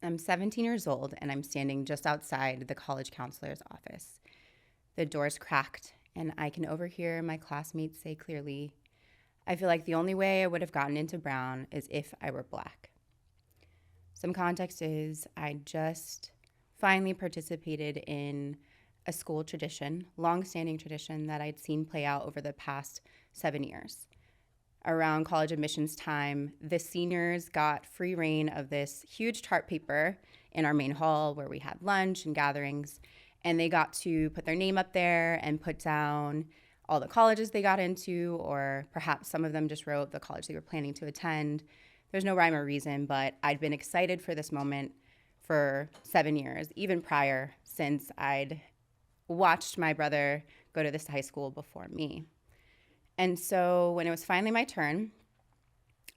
I'm 17 years old and I'm standing just outside the college counselor's office. The door's cracked and I can overhear my classmates say clearly, I feel like the only way I would have gotten into Brown is if I were black. Some context is I just finally participated in a school tradition, long-standing tradition that I'd seen play out over the past 7 years. Around college admissions time, the seniors got free reign of this huge chart paper in our main hall where we had lunch and gatherings, and they got to put their name up there and put down all the colleges they got into, or perhaps some of them just wrote the college they were planning to attend. There's no rhyme or reason, but I'd been excited for this moment for 7 years, even prior, since I'd watched my brother go to this high school before me. And so when it was finally my turn,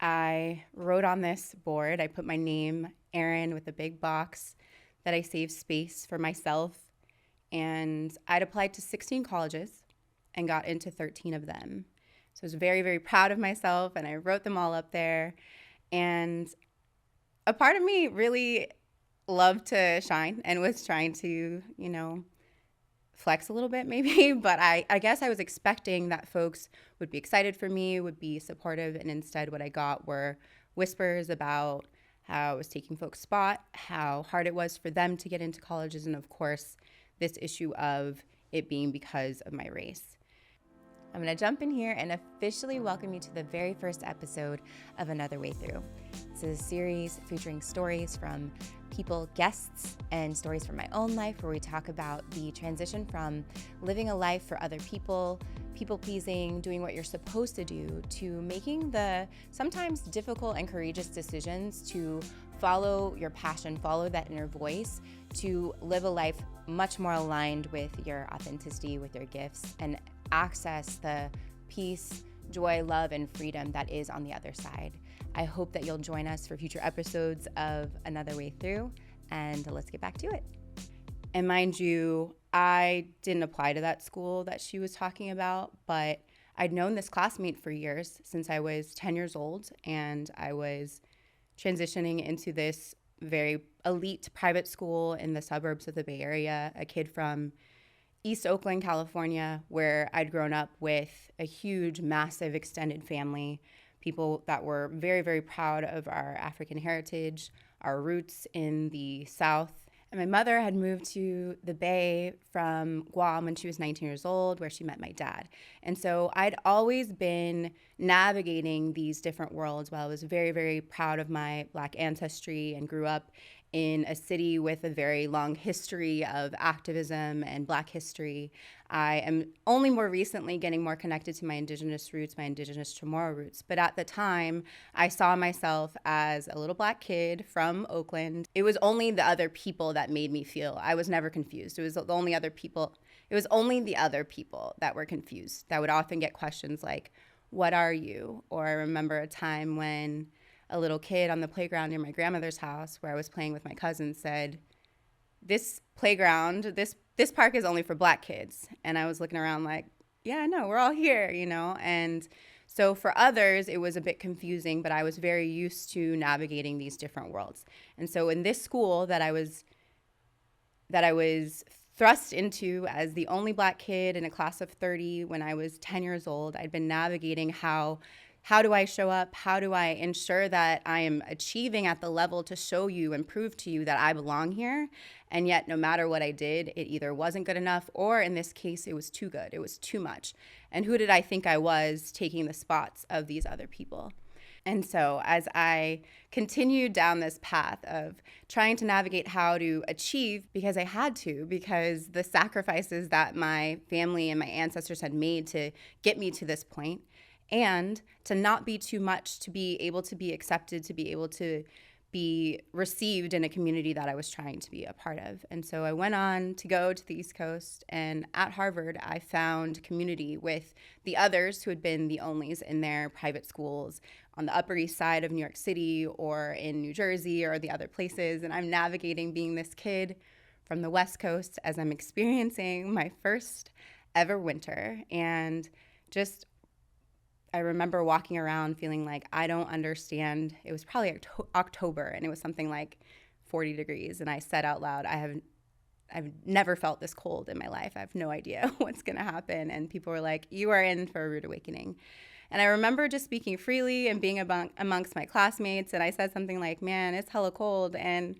I wrote on this board, I put my name, Erin, with a big box that I saved space for myself. And I'd applied to 16 colleges and got into 13 of them. So I was very, very proud of myself, and I wrote them all up there. And a part of me really loved to shine and was trying to, flex a little bit maybe, but I guess I was expecting that folks would be excited for me, would be supportive, and instead what I got were whispers about how I was taking folks' spot, how hard it was for them to get into colleges, and of course, this issue of it being because of my race. I'm going to jump in here and officially welcome you to the very first episode of Another Way Through. This is a series featuring stories from people, guests, and stories from my own life where we talk about the transition from living a life for other people, people-pleasing, doing what you're supposed to do, to making the sometimes difficult and courageous decisions to follow your passion, follow that inner voice, to live a life much more aligned with your authenticity, with your gifts, and access the peace, joy, love, and freedom that is on the other side. I hope that you'll join us for future episodes of Another Way Through, and let's get back to it. And mind you, I didn't apply to that school that she was talking about, but I'd known this classmate for years, since I was 10 years old, and I was transitioning into this very elite private school in the suburbs of the Bay Area, a kid from East Oakland, California, where I'd grown up with a huge, massive extended family, people that were very, very proud of our African heritage, our roots in the South. And my mother had moved to the Bay from Guam when she was 19 years old, where she met my dad. And so I'd always been navigating these different worlds while I was very, very proud of my Black ancestry and grew up in a city with a very long history of activism and Black history. I am only more recently getting more connected to my Indigenous roots, my Indigenous Chamorro roots. But at the time, I saw myself as a little Black kid from Oakland. It was only the other people that made me feel. I was never confused. It was the only other people. It was only the other people that were confused, that would often get questions like, "What are you?" Or I remember a time when a little kid on the playground near my grandmother's house where I was playing with my cousins said, "This playground, this park is only for Black kids." And I was looking around like, yeah, no, we're all here, And so for others, it was a bit confusing, but I was very used to navigating these different worlds. And so in this school that I was thrust into as the only Black kid in a class of 30 when I was 10 years old, I'd been navigating how do I show up? How do I ensure that I am achieving at the level to show you and prove to you that I belong here? And yet, no matter what I did, it either wasn't good enough, or in this case, it was too good. It was too much. And who did I think I was taking the spots of these other people? And so as I continued down this path of trying to navigate how to achieve, because I had to, because the sacrifices that my family and my ancestors had made to get me to this point, and to not be too much, to be able to be accepted, to be able to be received in a community that I was trying to be a part of. And so I went on to go to the East Coast, and at Harvard, I found community with the others who had been the onlys in their private schools on the Upper East Side of New York City or in New Jersey or the other places. And I'm navigating being this kid from the West Coast as I'm experiencing my first ever winter. And just I remember walking around feeling like I don't understand. It was probably October, and it was something like 40 degrees. And I said out loud, I've never felt this cold in my life. I have no idea what's going to happen. And people were like, you are in for a rude awakening. And I remember just speaking freely and being amongst my classmates. And I said something like, man, it's hella cold. And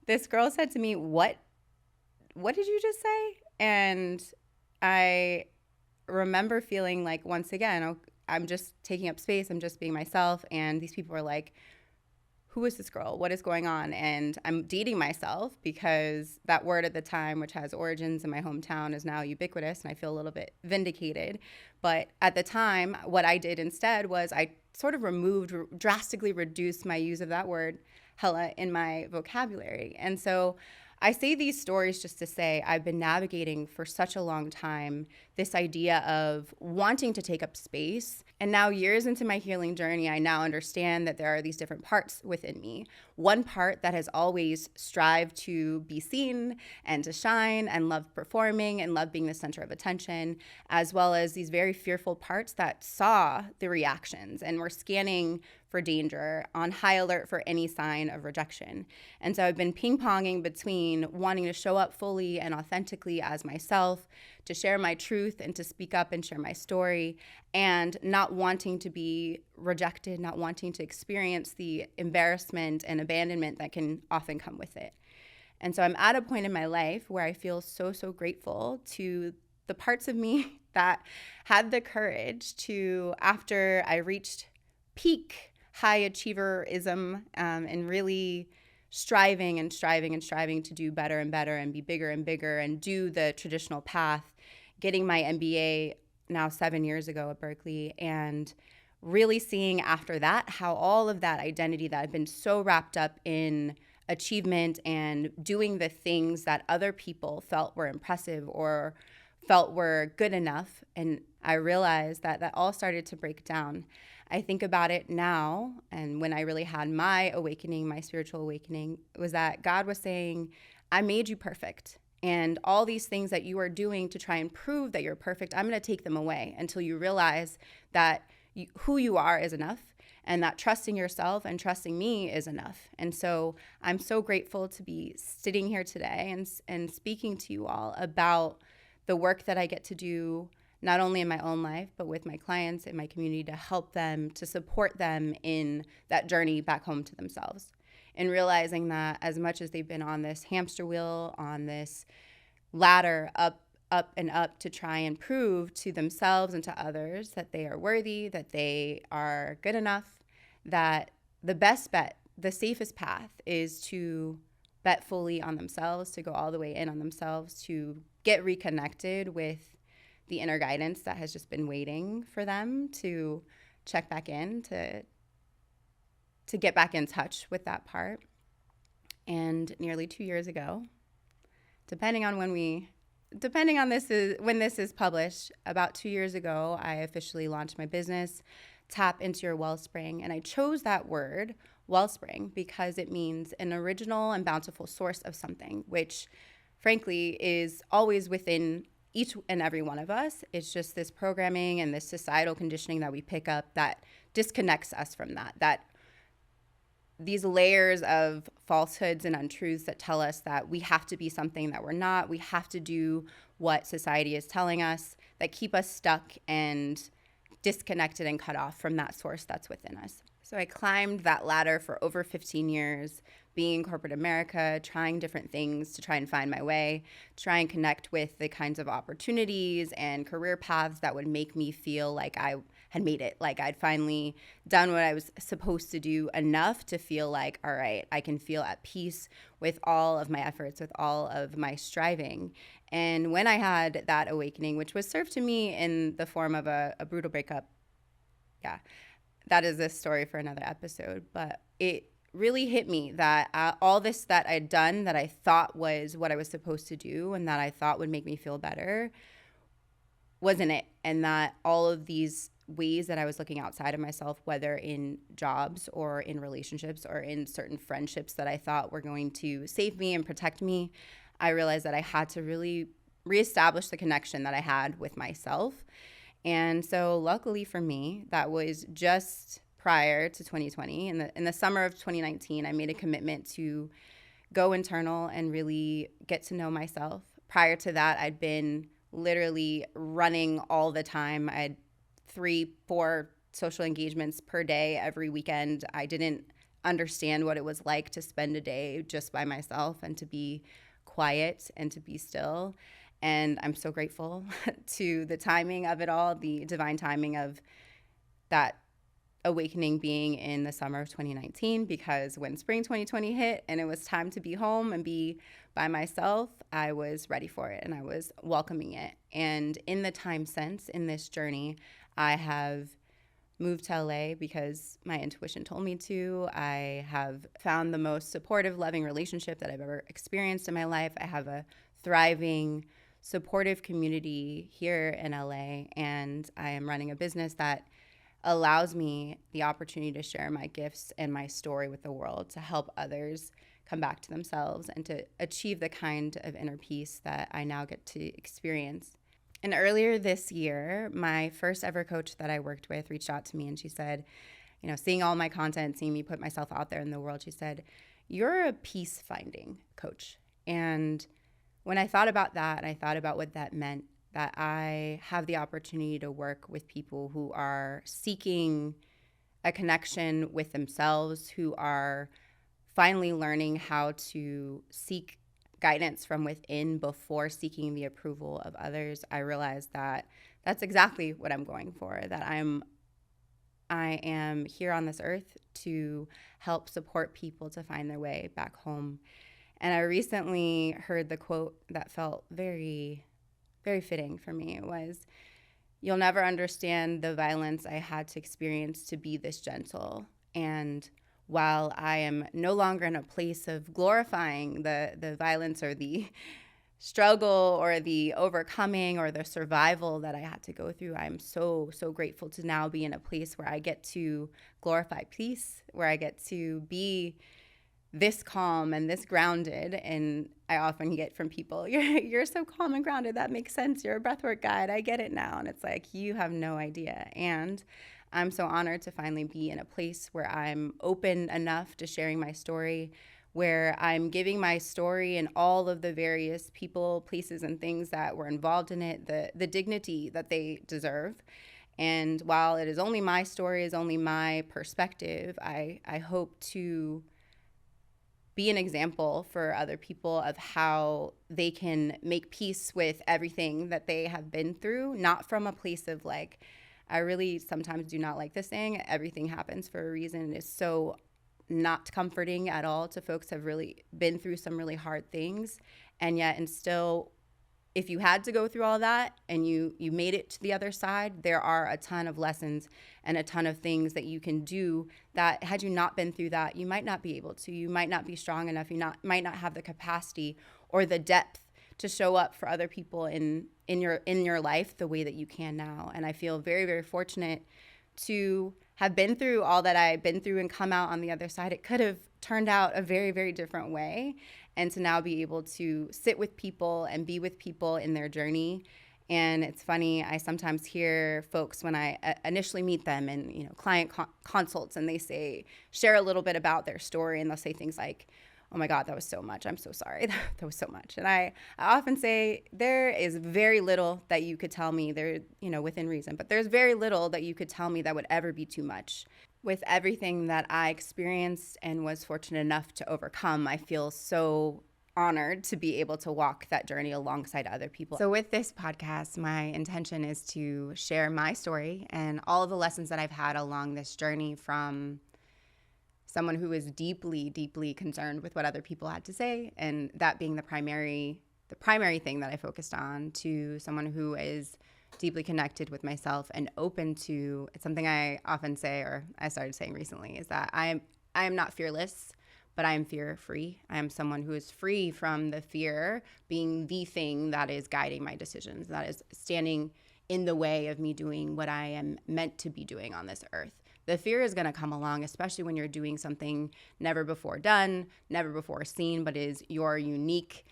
this girl said to me, what did you just say? And I remember feeling like, once again, I'm just taking up space. I'm just being myself. And these people were like, who is this girl? What is going on? And I'm dating myself because that word at the time, which has origins in my hometown, is now ubiquitous, and I feel a little bit vindicated. But at the time, what I did instead was I sort of drastically reduced my use of that word, hella, in my vocabulary. And so I say these stories just to say I've been navigating for such a long time this idea of wanting to take up space. And now, years into my healing journey, I now understand that there are these different parts within me. One part that has always strived to be seen and to shine and love performing and love being the center of attention, as well as these very fearful parts that saw the reactions and were scanning for danger, on high alert for any sign of rejection. And so I've been ping-ponging between wanting to show up fully and authentically as myself, to share my truth and to speak up and share my story, and not wanting to be rejected, not wanting to experience the embarrassment and abandonment that can often come with it. And so I'm at a point in my life where I feel so, so grateful to the parts of me that had the courage to, after I reached peak high achieverism and really striving to do better and better and be bigger and bigger and do the traditional path, getting my MBA now 7 years ago at Berkeley, and really seeing after that how all of that identity that had been so wrapped up in achievement and doing the things that other people felt were impressive or felt were good enough. And I realized that all started to break down. I think about it now, and when I really had my awakening, my spiritual awakening, was that God was saying, I made you perfect. And all these things that you are doing to try and prove that you're perfect, I'm going to take them away until you realize that who you are is enough, and that trusting yourself and trusting me is enough. And so I'm so grateful to be sitting here today and speaking to you all about the work that I get to do, not only in my own life, but with my clients in my community, to help them, to support them in that journey back home to themselves. And realizing that as much as they've been on this hamster wheel, on this ladder up and up to try and prove to themselves and to others that they are worthy, that they are good enough, that the best bet, the safest path is to bet fully on themselves, to go all the way in on themselves, to get reconnected with the inner guidance that has just been waiting for them to check back in, to get back in touch with that part. And nearly 2 years ago, depending on when this is published, about 2 years ago, I officially launched my business, Tap Into Your Wellspring. And I chose that word, wellspring, because it means an original and bountiful source of something, which frankly is always within each and every one of us. It's just this programming and this societal conditioning that we pick up that disconnects us from that these layers of falsehoods and untruths that tell us that we have to be something that we're not. We have to do what society is telling us, that keep us stuck and disconnected and cut off from that source that's within us. So I climbed that ladder for over 15 years, being in corporate America, trying different things to try and find my way, try and connect with the kinds of opportunities and career paths that would make me feel like I had made it, like I'd finally done what I was supposed to do enough to feel like, all right, I can feel at peace with all of my efforts, with all of my striving. And when I had that awakening, which was served to me in the form of a brutal breakup, that is a story for another episode, but it really hit me that all this that I'd done that I thought was what I was supposed to do and that I thought would make me feel better wasn't it. And that all of these ways that I was looking outside of myself, whether in jobs or in relationships or in certain friendships that I thought were going to save me and protect me, I realized that I had to really reestablish the connection that I had with myself. And so luckily for me, that was just prior to 2020. In the summer of 2019, I made a commitment to go internal and really get to know myself. Prior to that, I'd been literally running all the time. I had 3-4 social engagements per day every weekend. I didn't understand what it was like to spend a day just by myself and to be quiet and to be still. And I'm so grateful to the timing of it all, the divine timing of that awakening being in the summer of 2019, because when spring 2020 hit and it was time to be home and be by myself, I was ready for it and I was welcoming it. And in the time since, in this journey, I have moved to LA because my intuition told me to. I have found the most supportive, loving relationship that I've ever experienced in my life. I have a thriving, supportive community here in LA, and I am running a business that allows me the opportunity to share my gifts and my story with the world, to help others come back to themselves and to achieve the kind of inner peace that I now get to experience. And earlier this year, my first ever coach that I worked with reached out to me and she said, seeing all my content, seeing me put myself out there in the world, she said, "You're a peace finding coach." And when I thought about that and I thought about what that meant, that I have the opportunity to work with people who are seeking a connection with themselves, who are finally learning how to seek guidance from within before seeking the approval of others, I realized that that's exactly what I'm going for, that I am here on this earth to help support people to find their way back home. And I recently heard the quote that felt very, very fitting for me. It was, "You'll never understand the violence I had to experience to be this gentle." And while I am no longer in a place of glorifying the violence or the struggle or the overcoming or the survival that I had to go through, I'm so, so grateful to now be in a place where I get to glorify peace, where I get to be this calm and this grounded. And I often get from people, you're so calm and grounded. That makes sense. You're a breathwork guide. I get it now. And it's like, you have no idea. And I'm so honored to finally be in a place where I'm open enough to sharing my story, where I'm giving my story and all of the various people, places, and things that were involved in it the dignity that they deserve. And while it is only my story, is only my perspective, I hope to be an example for other people of how they can make peace with everything that they have been through, not from a place of like, I really sometimes do not like this saying, everything happens for a reason. It's so not comforting at all to folks who have really been through some really hard things. And yet, and still, if you had to go through all that and you made it to the other side, there are a ton of lessons and a ton of things that you can do that had you not been through that, you might not be able to. You might not be strong enough. Might not have the capacity or the depth to show up for other people in your life the way that you can now. And I feel very, very fortunate to have been through all that I've been through and come out on the other side. It could have turned out a very, very different way. And to now be able to sit with people and be with people in their journey. And it's funny, I sometimes hear folks when I initially meet them in client consults, and they share a little bit about their story, and they'll say things like, "Oh my God, that was so much. I'm so sorry. That was so much." And I often say there is very little that you could tell me there, within reason, but there's very little that you could tell me that would ever be too much. With everything that I experienced and was fortunate enough to overcome, I feel so honored to be able to walk that journey alongside other people. So with this podcast, my intention is to share my story and all of the lessons that I've had along this journey, from someone who is deeply, deeply concerned with what other people had to say, and that being the primary thing that I focused on, to someone who is deeply connected with myself and open to, it's something I often say, or I started saying recently, is that I am not fearless, but I am fear-free. I am someone who is free from the fear being the thing that is guiding my decisions, that is standing in the way of me doing what I am meant to be doing on this earth. The fear is going to come along, especially when you're doing something never before done, never before seen, but is your unique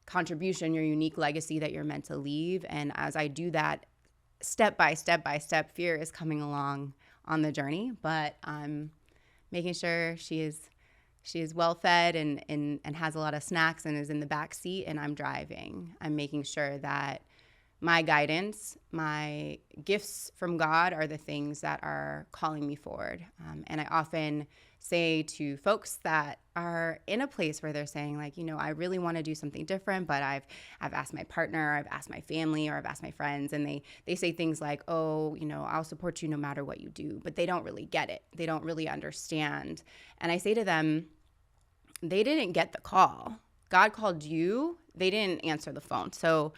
contribution, your unique legacy that you're meant to leave. And as I do that, step by step, fear is coming along on the journey, but I'm making sure she's She is well fed and has a lot of snacks and is in the back seat, and I'm driving. I'm making sure that my guidance, my gifts from God are the things that are calling me forward. And I often say to folks that are in a place where they're saying like, I really want to do something different, but I've asked my partner, I've asked my family, or I've asked my friends, and they say things like, oh, I'll support you no matter what you do, but they don't really get it. They don't really understand. And I say to them, they didn't get the call. God called you. They didn't answer the phone. So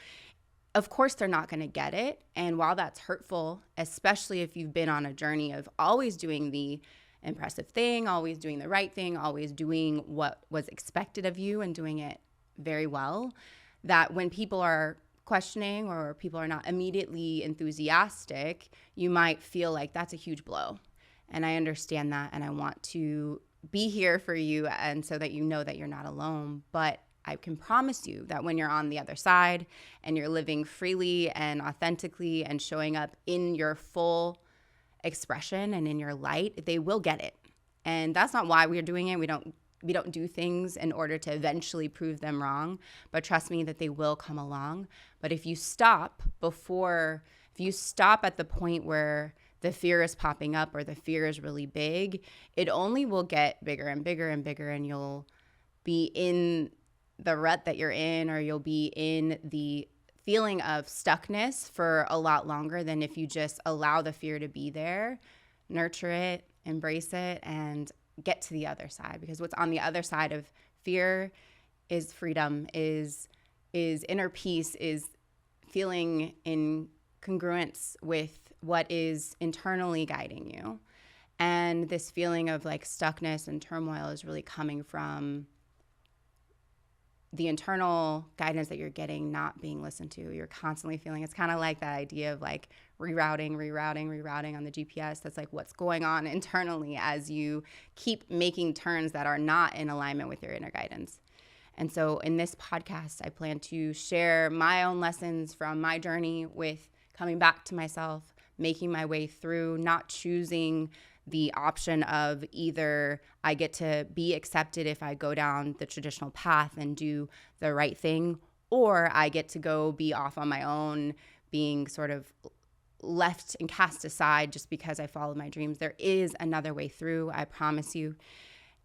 of course they're not going to get it. And while that's hurtful, especially if you've been on a journey of always doing the impressive thing, always doing the right thing, always doing what was expected of you and doing it very well, that when people are questioning or people are not immediately enthusiastic, you might feel like that's a huge blow. And I understand that, and I want to be here for you, and so that you know that you're not alone. But I can promise you that when you're on the other side and you're living freely and authentically and showing up in your full expression and in your light, they will get it. And that's not why we're doing it. We don't do things in order to eventually prove them wrong, but trust me that they will come along. But if you stop at the point where the fear is popping up or the fear is really big, it only will get bigger and bigger and bigger, and you'll be in the rut that you're in, or you'll be in the feeling of stuckness for a lot longer than if you just allow the fear to be there, nurture it, embrace it, and get to the other side. Because what's on the other side of fear is freedom, is inner peace, is feeling in congruence with what is internally guiding you. And this feeling of like stuckness and turmoil is really coming from the internal guidance that you're getting not being listened to. You're constantly feeling, it's kind of like that idea of like rerouting on the GPS. That's like what's going on internally as you keep making turns that are not in alignment with your inner guidance. And so in this podcast, I plan to share my own lessons from my journey with coming back to myself, making my way through, not choosing the option of either I get to be accepted if I go down the traditional path and do the right thing, or I get to go be off on my own, being sort of left and cast aside just because I followed my dreams. There is another way through, I promise you.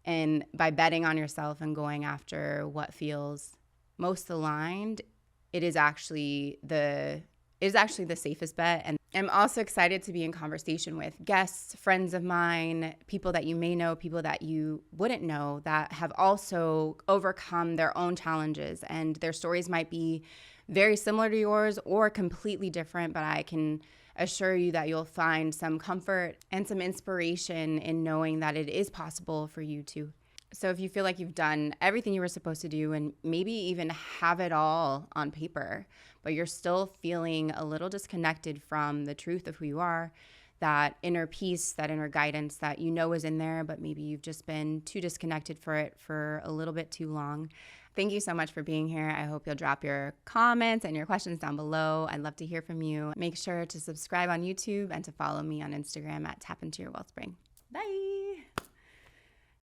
And by betting on yourself and going after what feels most aligned, it is actually the safest bet. And I'm also excited to be in conversation with guests, friends of mine, people that you may know, people that you wouldn't know, that have also overcome their own challenges. And their stories might be very similar to yours or completely different, but I can assure you that you'll find some comfort and some inspiration in knowing that it is possible for you too. So if you feel like you've done everything you were supposed to do and maybe even have it all on paper, but you're still feeling a little disconnected from the truth of who you are, that inner peace, that inner guidance that you know is in there, but maybe you've just been too disconnected for it for a little bit too long. Thank you so much for being here. I hope you'll drop your comments and your questions down below. I'd love to hear from you. Make sure to subscribe on YouTube and to follow me on Instagram at Tap Into Your Wellspring. Bye.